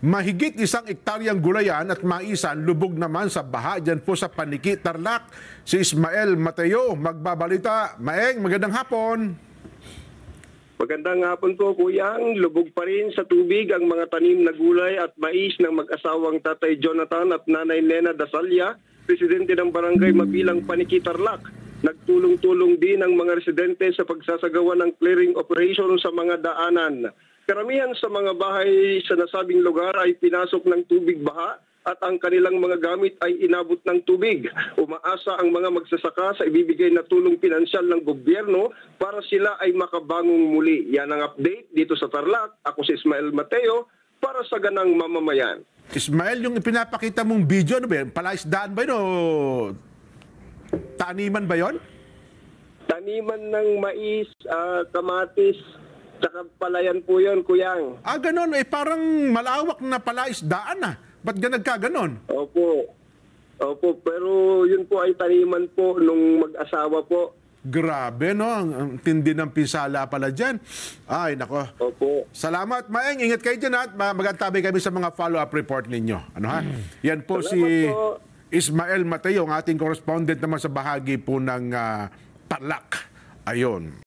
Mahigit 1 hektaryang gulayan at maisan lubog naman sa baha dyan po sa Paniki, Tarlac. Si Ismael Mateo magbabalita. Maeng, magandang hapon. Magandang hapon po, Kuyang. Lubog pa rin sa tubig ang mga tanim na gulay at mais ng mag-asawang Tatay Jonathan at Nanay Nena Dasalya, presidente ng Barangay Mabilang, Paniki, Tarlac. Nagtulong-tulong din ang mga residente sa pagsasagawa ng clearing operation sa mga daanan. Karamihan sa mga bahay sa nasabing lugar ay pinasok ng tubig baha at ang kanilang mga gamit ay inabot ng tubig. Umaasa ang mga magsasaka sa ibibigay na tulong pinansyal ng gobyerno para sila ay makabangong muli. Yan ang update dito sa Tarlac. Ako si Ismael Mateo para sa Ganang Mamamayan. Ismael, yung ipinapakita mong video, ano ba yan? Palaisdaan ba yun o taniman ba yun? Taniman ng mais, kamatis, tsaka palayan po yun, Kuyang. Ganon. Parang malawak na palaisdaan ah. Ba't nagkaganon? Opo. Opo, pero yun po ay taniman po nung mag-asawa po. Grabe, no? Ang tindi ng pisala pala dyan. Ay, nako. Opo. Salamat, Maeng. Ingat kayo dyan at magantabi kami sa mga follow-up report ninyo. Ano ha? Yan po Salamat si po. Ismael Mateo, ang ating correspondent naman sa bahagi po ng Tarlac. Ayon.